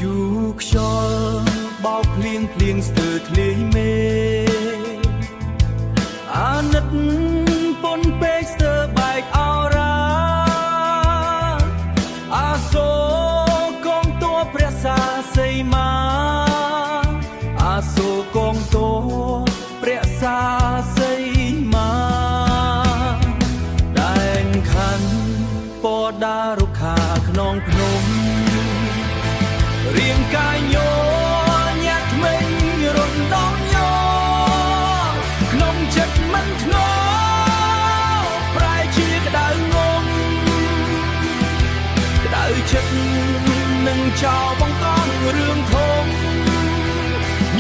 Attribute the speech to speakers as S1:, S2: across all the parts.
S1: ជួខ្យល់បោកភ្លៀងភ្លៀងស្ទើរធ្លាយមេអាណិតប៉ុនពេកស្ទើរបែកអរ៉ាអាសូរកងតួព្រះសាសីមាអាសូរកងតួព្រះសាសីមាដែនខណ្ឌពដារុក្ខាខ្នងភ្នំរាងកាយញញាក់ថ្មិញរំដងញក្នុងចិត្តមិនធ្ងន់ប្រែជាក្តៅងងក្តៅចិត្តនឹងចោលបង្កងរឿងធំ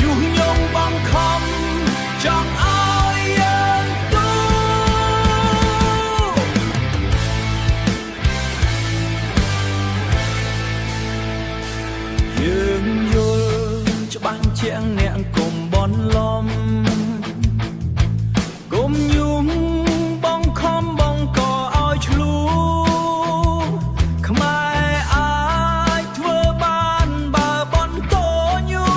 S1: ញុះញង់បង្ខំចង់ឲ្យយើងទូយើងយល់ច្បាស់ជាងអ្នកកុំបនលំកុំញុំបងខំបងក៏ឲ្យឆ្លូខ្មែរអាចធ្វើបានបើបនតញូ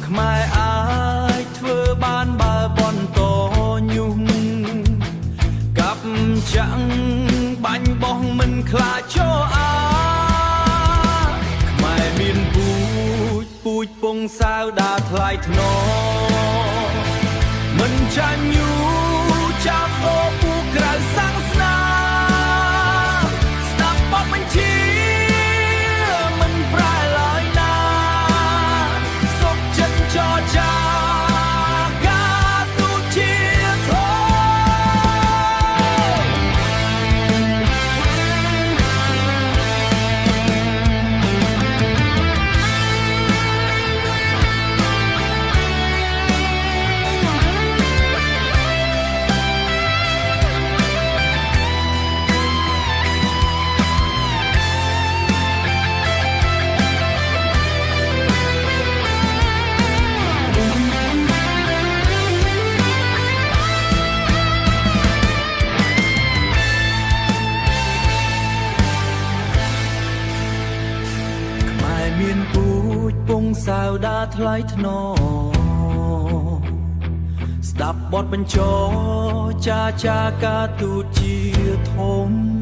S1: ខ្មែរអាចធ្វើបានបើបនតញូកាប់ចាំងបាញ់បោះមិនខ្លាចចោអាខ្មែរមានពូជពងសាវដាថ្លៃថ្នូរមិនចាញ់យូចាប់អូពូក្រៅសាសនាស្ដាប់បទបញ្ជាមិនប្រែឡើយណាសុខចិត្តចរចាការទូតជាធម៌មានពូជពងសាវដាថ្លៃថ្នូរស្ដាប់បទបញ្ចចាការទូតជាធំ